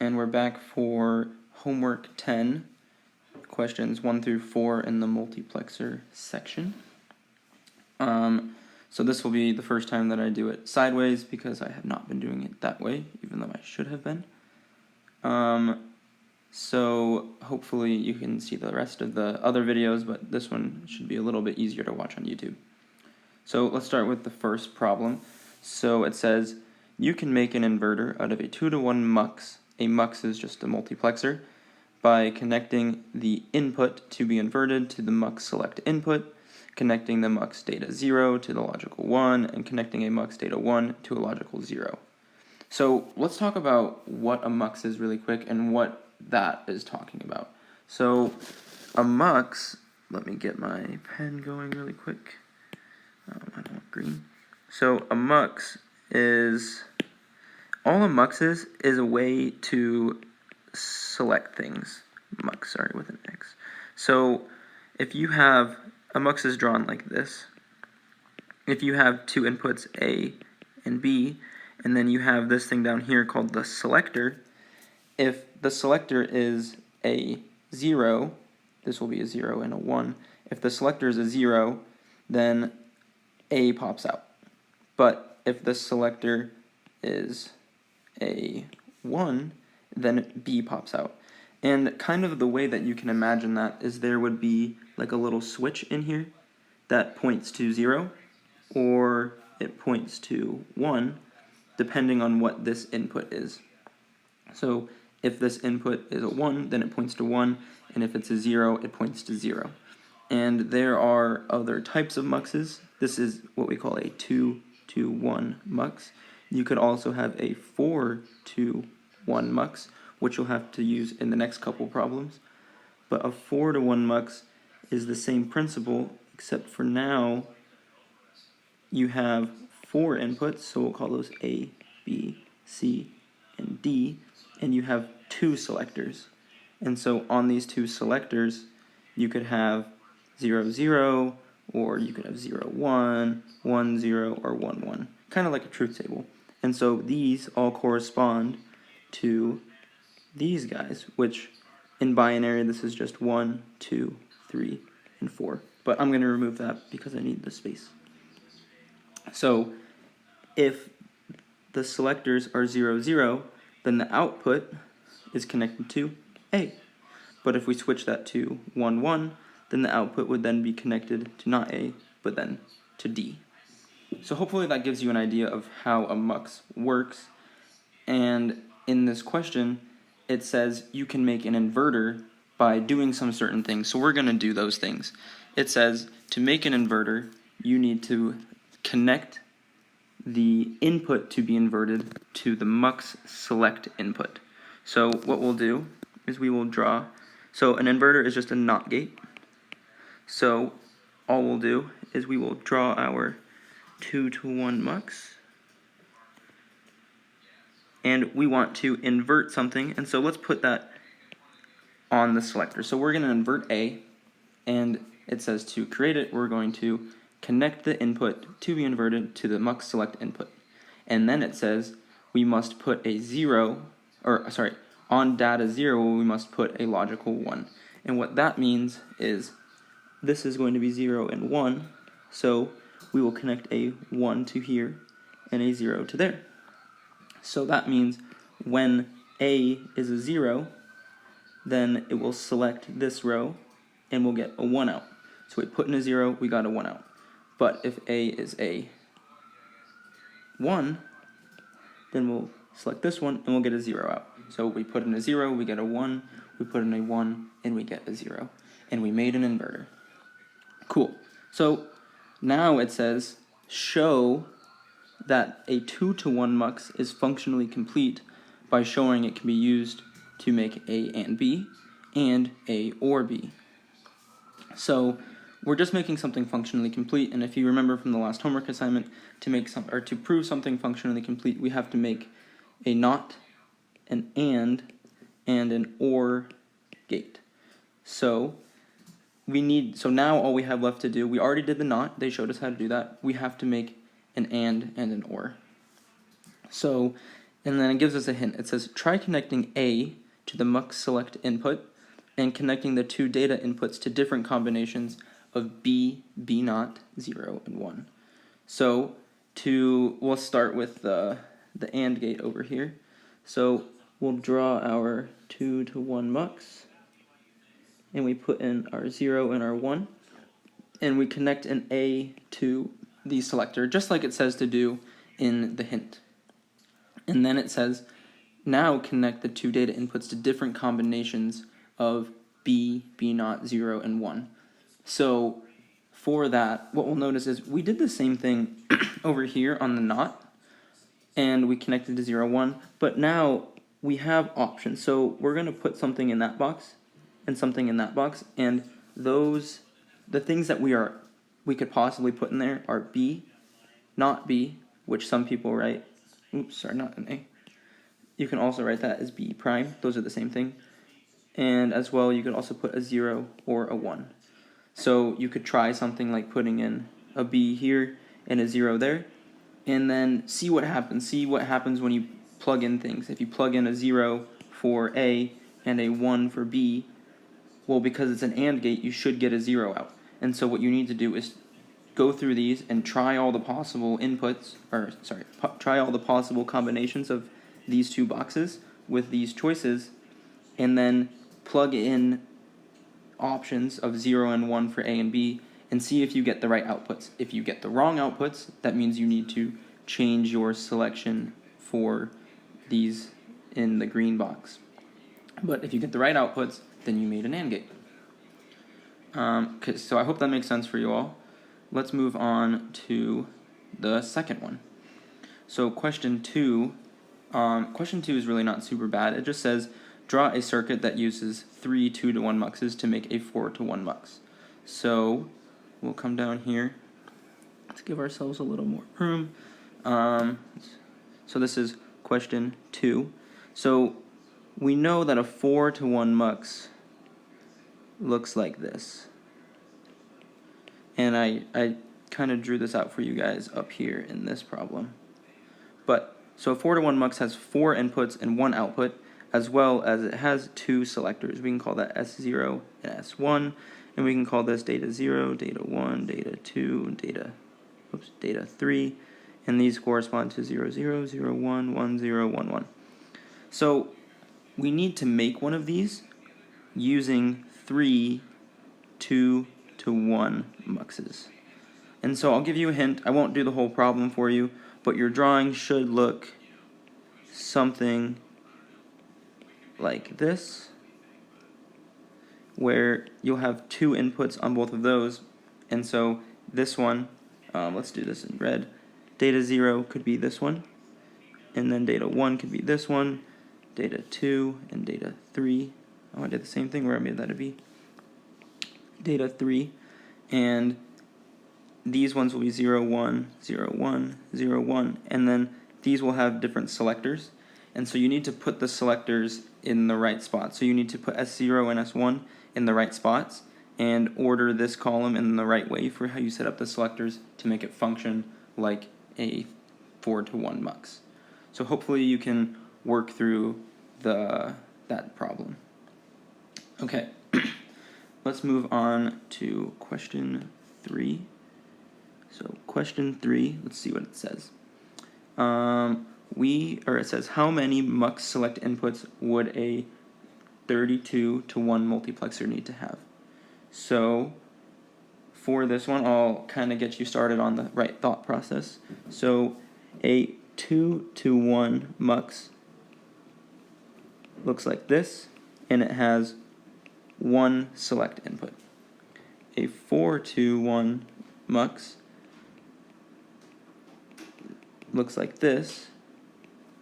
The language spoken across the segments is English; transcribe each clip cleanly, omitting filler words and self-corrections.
and we're back for homework 10, questions 1 through 4 in the multiplexer section. So this will be the first time that I do it sideways because I have not been doing it that way, even though I should have been. So hopefully you can see the rest of the other videos, but this one should be a little bit easier to watch on YouTube. So let's start with the first problem. So it says, you can make an inverter out of a 2-to-1 mux. A mux is just a multiplexer, by connecting the input to be inverted to the mux select input, connecting the mux data 0 to the logical 1, and connecting a mux data 1 to a logical 0. So let's talk about what a mux is really quick and what that is talking about. So a mux, let me get my pen going really quick. I don't want green. So a mux is, all a mux is a way to select things. Mux, sorry, with an X. So if you have, a mux is drawn like this. If you have two inputs, A and B, and then you have this thing down here called the selector, if the selector is a 0, this will be a 0 and a 1. If the selector is a 0, then A pops out. But if the selector is a 1, then B pops out. And kind of the way that you can imagine that is there would be like a little switch in here that points to 0, or it points to 1, depending on what this input is. So if this input is a 1, then it points to 1, and if it's a 0, it points to 0. And there are other types of muxes. This is what we call a 2-to-1 mux. You could also have a 4-to-1 mux, which you'll have to use in the next couple problems. But a 4-to-1 mux is the same principle, except for now you have 4 inputs, so we'll call those A, B, C, and D, and you have 2 selectors. And so on these 2 selectors, you could have 0, 0, or you could have 0, 1, 1, 0, or 1, 1, kind of like a truth table. And so these all correspond to these guys, which in binary this is just 1, 2, 3, and 4. But I'm going to remove that because I need the space. So if the selectors are 0, 0, then the output is connected to A. But if we switch that to 1, 1, then the output would then be connected to not A, but then to D. So hopefully that gives you an idea of how a mux works. And in this question, it says you can make an inverter by doing some certain things. So we're going to do those things. It says to make an inverter, you need to connect the input to be inverted to the mux select input. So what we'll do is we will draw, so an inverter is just a NOT gate. So all we'll do is we will draw our 2-to-1 mux, and we want to invert something, and so let's put that on the selector. So we're going to invert A, and it says to create it, we're going to connect the input to be inverted to the mux select input. And then it says we must put a 0, or sorry, on data 0 we must put a logical 1. And what that means is this is going to be 0 and 1, so we will connect a 1 to here and a 0 to there. So that means when A is a 0, then it will select this row and we'll get a 1 out. So we put in a 0, we got a 1 out. But if A is a 1, then we'll select this one and we'll get a 0 out. So we put in a 0, we get a 1, we put in a 1, and we get a 0. And we made an inverter. Cool. So now it says show that a 2-to-1 mux is functionally complete by showing it can be used to make A and B, and A or B. So we're just making something functionally complete, and if you remember from the last homework assignment, to prove something functionally complete, we have to make a NOT, an and an OR gate. So now all we have left to do, we already did the NOT, they showed us how to do that, we have to make an and an OR. So And then it gives us a hint. It says, try connecting A to the mux select input and connecting the two data inputs to different combinations of B, B naught, 0, and 1. So we'll start with the AND gate over here. So we'll draw our 2 to 1 mux, and we put in our 0 and our 1, and we connect an A to the selector, just like it says to do in the hint. And then it says, now connect the two data inputs to different combinations of B, B naught, 0, and 1. So for that, what we'll notice is we did the same thing over here on the not, and we connected to 0, 1, but now we have options. So we're going to put something in that box and something in that box, and the things that we could possibly put in there are B, not B, which some people write, oops, sorry, not an A. You can also write that as B prime. Those are the same thing. And as well, you could also put a 0 or a 1. So you could try something like putting in a B here and a 0 there, and then see what happens. See what happens when you plug in things. If you plug in a 0 for A and a 1 for B, well, because it's an AND gate, you should get a 0 out. And so what you need to do is go through these and try all the possible inputs, try all the possible combinations of these two boxes with these choices, and then plug in options of 0 and 1 for A and B, and see if you get the right outputs. If you get the wrong outputs, that means you need to change your selection for these in the green box. But if you get the right outputs, then you made an AND gate. So I hope that makes sense for you all. Let's move on to the second one. So question 2 is really not super bad. It just says, draw a circuit that uses 3 2 to 1 muxes to make a 4 to 1 mux. So we'll come down here. Let's give ourselves a little more room. So this is question 2. So we know that a 4 to 1 mux looks like this. And I kind of drew this out for you guys up here in this problem. So a 4 to 1 mux has 4 inputs and 1 output, as well as it has 2 selectors. We can call that S0 and S1, and we can call this data 0, data 1, data 2, and data 3, and these correspond to 0, 0, 0, 1, 1, 0, 1, 1. So we need to make one of these using 3 2 to 1 muxes. And so I'll give you a hint. I won't do the whole problem for you, but your drawing should look something like this, where you'll have 2 inputs on both of those. And so this one, let's do this in red. Data 0 could be this one, and then data 1 could be this one, data 2 and data 3. Oh, I did the same thing where I made that a B. Data 3, and these ones will be 0, 1, 0, 1, 0, 1, and then these will have different selectors, and so you need to put the selectors in the right spot. So you need to put S0 and S1 in the right spots and order this column in the right way for how you set up the selectors to make it function like a 4 to 1 mux. So hopefully you can work through that problem. Okay, let's move on to question 3. So question 3, let's see what it says. It says, how many mux select inputs would a 32 to 1 multiplexer need to have? So for this one, I'll kind of get you started on the right thought process. So a 2 to 1 mux looks like this, and it has 1 select input. A 4 to 1 mux looks like this,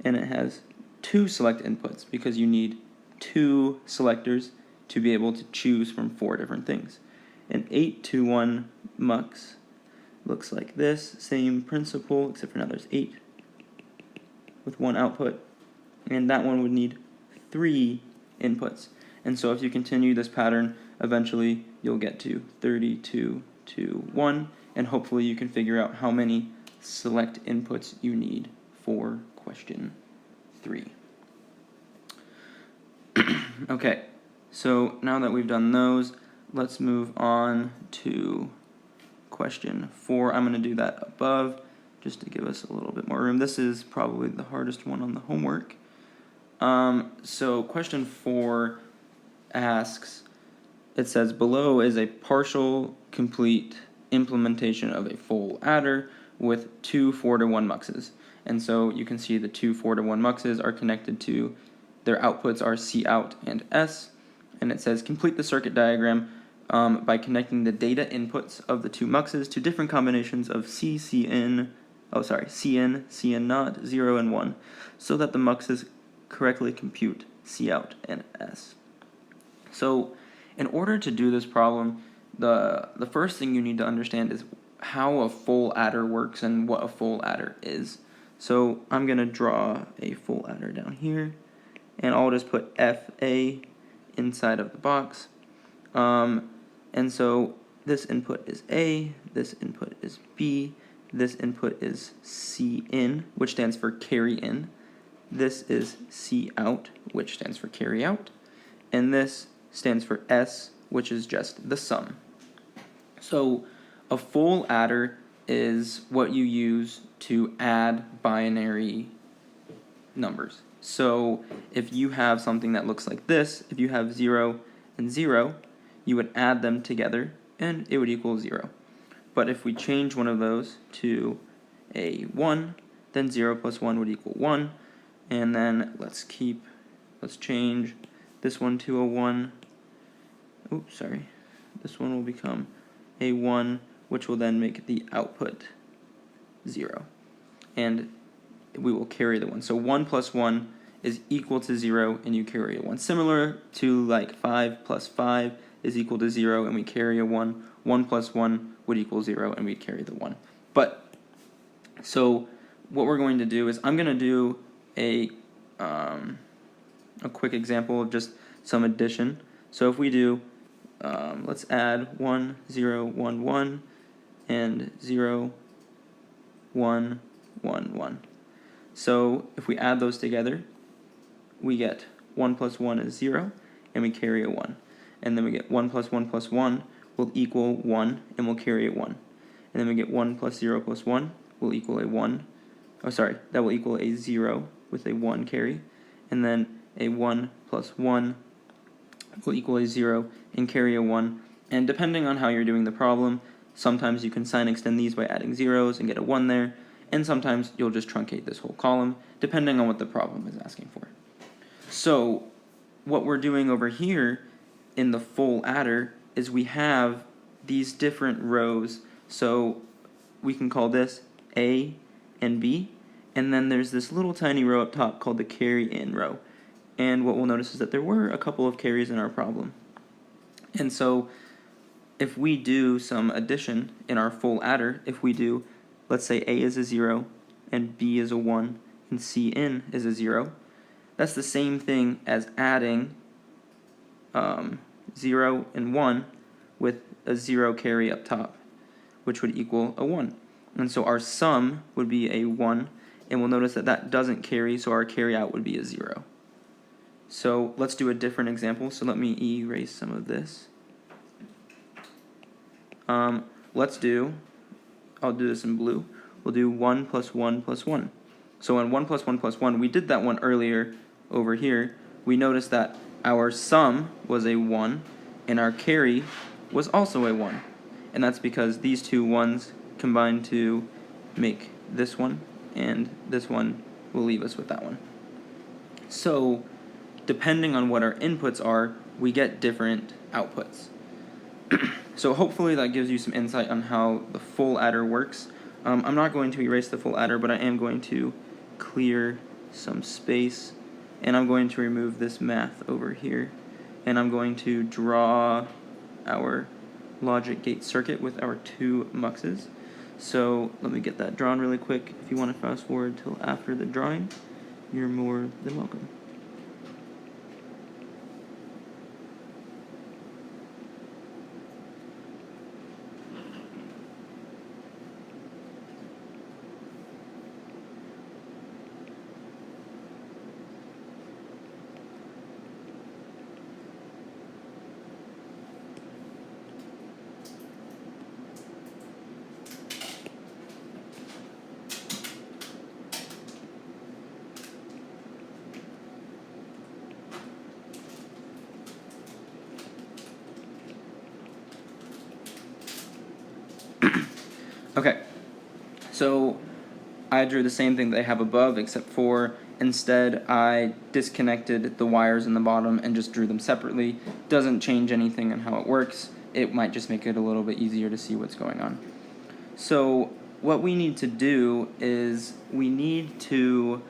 and it has 2 select inputs because you need 2 selectors to be able to choose from 4 different things. An 8 to 1 mux looks like this, same principle, except for now there's 8 with 1 output, and that one would need 3 inputs. And so if you continue this pattern, eventually you'll get to 32 to 1, and hopefully you can figure out how many select inputs you need for question 3. Okay, so now that we've done those, let's move on to question 4. I'm going to do that above just to give us a little bit more room. This is probably the hardest one on the homework. So question 4 asks, it says, below is a partial complete implementation of a full adder with 2 4-to-1 muxes. And so you can see the 2 4-to-1 muxes are connected to, their outputs are Cout and S, and it says complete the circuit diagram by connecting the data inputs of the 2 muxes to different combinations of Cn, Cn naught, 0, and 1, so that the muxes correctly compute Cout and S. So in order to do this problem, the first thing you need to understand is how a full adder works and what a full adder is. So I'm going to draw a full adder down here, and I'll just put FA inside of the box. And so this input is A, this input is B, this input is Cin, which stands for carry in. This is Cout, which stands for carry out. And this stands for S, which is just the sum. So a full adder is what you use to add binary numbers. So if you have something that looks like this, if you have 0 and 0, you would add them together and it would equal 0. But if we change one of those to a 1, then 0 plus 1 would equal 1. And then let's change this one to a 1. Oops, sorry. This one will become a 1, which will then make the output 0. And we will carry the 1. So 1 plus 1 is equal to 0, and you carry a 1. Similar to like 5 plus 5 is equal to 0, and we carry a 1. 1 plus 1 would equal 0, and we'd carry the 1. But, so what we're going to do is I'm going to do a quick example of just some addition. So if we do, let's add 1, 0, 1, 1, and 0, 1, 1, 1. So if we add those together, we get 1 plus 1 is 0, and we carry a 1. And then we get 1 plus 1 plus 1 will equal 1, and we'll carry a 1. And then we get 1 plus 0 plus 1 will equal a 1. Oh, sorry, that will equal a 0 with a 1 carry. And then a 1 plus 1 will equal a 0 and carry a 1. And depending on how you're doing the problem, sometimes you can sign extend these by adding zeros and get a 1 there, and sometimes you'll just truncate this whole column, depending on what the problem is asking for. So what we're doing over here in the full adder is we have these different rows. So we can call this A and B, and then there's this little tiny row up top called the carry in row. And what we'll notice is that there were a couple of carries in our problem. And so if we do some addition in our full adder, if we do, let's say A is a 0, and B is a 1, and Cin is a 0, that's the same thing as adding 0 and 1 with a 0 carry up top, which would equal a 1. And so our sum would be a 1, and we'll notice that that doesn't carry, so our carry out would be a 0. So let's do a different example. So let me erase some of this. I'll do this in blue. We'll do 1 plus 1 plus 1. So on 1 plus 1 plus 1, we did that one earlier over here. We noticed that our sum was a 1, and our carry was also a 1. And that's because these two 1s combine to make this one, and this one will leave us with that one. So depending on what our inputs are, we get different outputs. So hopefully that gives you some insight on how the full adder works. I'm not going to erase the full adder, but I am going to clear some space, and I'm going to remove this math over here, and I'm going to draw our logic gate circuit with our 2 muxes. So let me get that drawn really quick. If you want to fast forward till after the drawing, you're more than welcome. Okay, so I drew the same thing that I have above, except for instead I disconnected the wires in the bottom and just drew them separately. Doesn't change anything on how it works. It might just make it a little bit easier to see what's going on. So what we need to do is we need to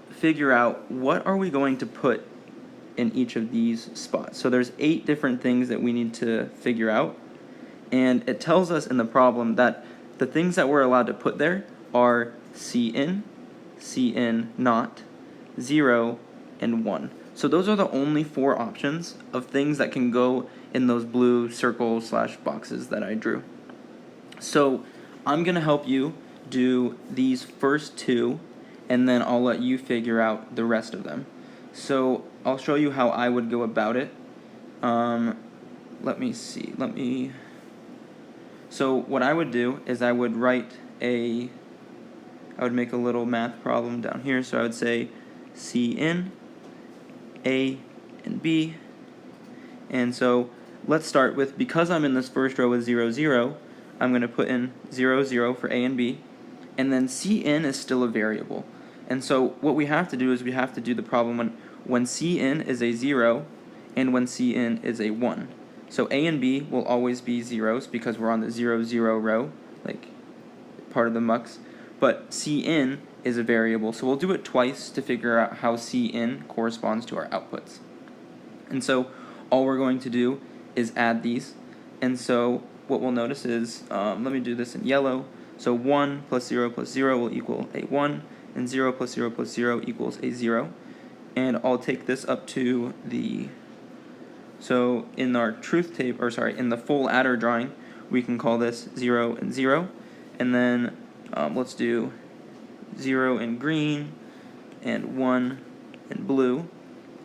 figure out what are we going to put in each of these spots. So there's 8 different things that we need to figure out, and it tells us in the problem that the things that we're allowed to put there are Cin, Cin not, 0, and 1. So those are the only 4 options of things that can go in those blue circle/boxes that I drew. So I'm going to help you do these first 2, and then I'll let you figure out the rest of them. So I'll show you how I would go about it. Let me see. So what I would do is I would make a little math problem down here. So I would say Cin, A, and B. And so let's start with, because I'm in this first row with 0, 0, I'm going to put in 0, 0 for A and B. And then Cin is still a variable. And so what we have to do is we have to do the problem when Cin is a 0 and when Cin is a 1. So A and B will always be zeros because we're on the 0, 0 row, like part of the mux. But Cin is a variable, so we'll do it twice to figure out how Cin corresponds to our outputs. And so all we're going to do is add these. And so what we'll notice is, let me do this in yellow. So 1 plus 0 plus 0 will equal a 1, and 0 plus 0 plus 0 equals a 0. And I'll take this up to the, so in our truth table, in the full adder drawing, we can call this 0 and 0. And then let's do 0 in green and 1 in blue.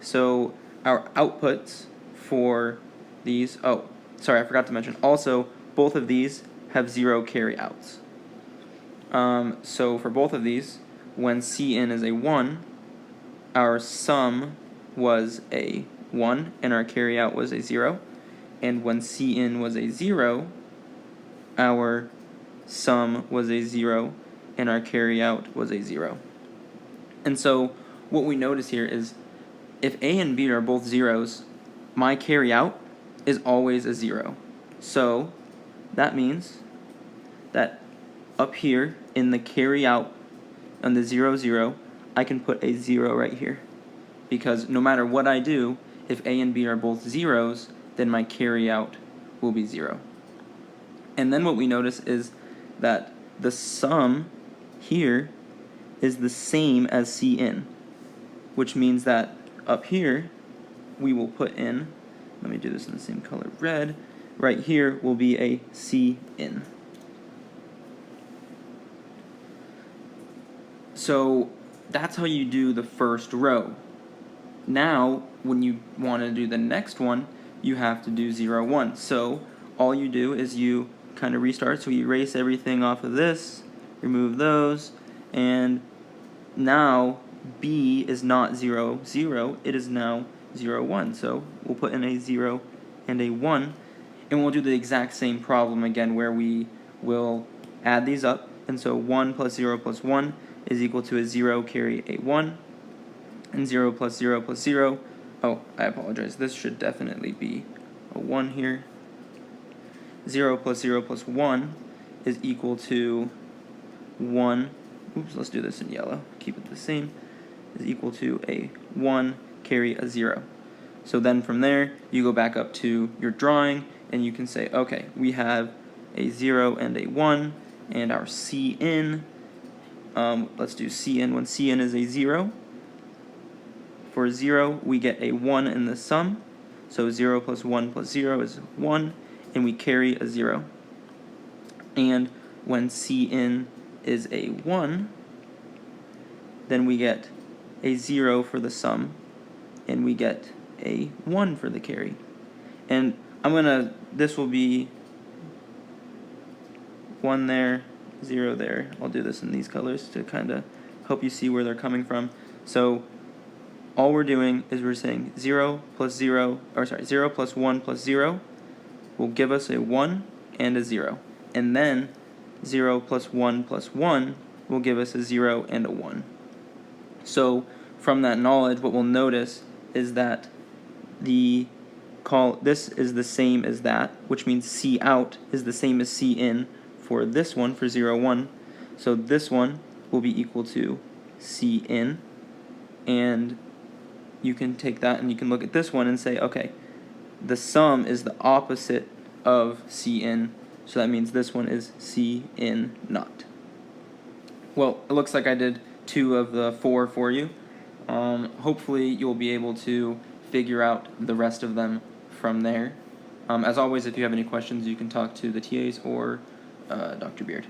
So our outputs for these, I forgot to mention, also both of these have 0 carry outs. So for both of these, when Cin is a 1, our sum was a 1 and our carry out was a 0. And when Cin was a 0, our sum was a 0 and our carry out was a 0. And so what we notice here is if A and B are both zeros, my carry out is always a 0. So that means that up here in the carry out on the 0, 0, I can put a 0 right here. Because no matter what I do, if A and B are both zeros, then my carry out will be 0. And then what we notice is that the sum here is the same as Cin, which means that up here we will put in, let me do this in the same color, red, right here will be a Cin. So that's how you do the first row. Now, when you want to do the next one, you have to do 0, 1. So all you do is you kind of restart. So you erase everything off of this, remove those, and now B is not 0, 0. It is now 0, 1. So we'll put in a 0 and a 1, and we'll do the exact same problem again where we will add these up. And so 1 plus 0 plus 1 is equal to a 0 carry a 1, and 0 plus 0 plus 0, I apologize, this should definitely be a 1 here. 0 plus 0 plus 1 is equal to 1, let's do this in yellow, keep it the same, is equal to a 1 carry a 0. So then from there, you go back up to your drawing, and you can say, okay, we have a 0 and a 1, and our Cin, let's do Cin when Cin is a 0. For 0, we get a 1 in the sum, so 0 plus 1 plus 0 is 1, and we carry a 0. And when Cin is a 1, then we get a 0 for the sum, and we get a 1 for the carry. And this will be 1 there, 0 there. I'll do this in these colors to kind of help you see where they're coming from. So all we're doing is we're saying 0 plus 1 plus 0 will give us a 1 and a 0. And then 0 plus 1 will give us a 0 and a 1. So from that knowledge, what we'll notice is that this is the same as that, which means C out is the same as C in for this one, for 0, 1. So this one will be equal to C in, and you can take that and you can look at this one and say, okay, the sum is the opposite of C in, so that means this one is C in not. Well, it looks like I did 2 of the 4 for you. Hopefully you'll be able to figure out the rest of them from there. As always, if you have any questions, you can talk to the TAs or Dr. Beard.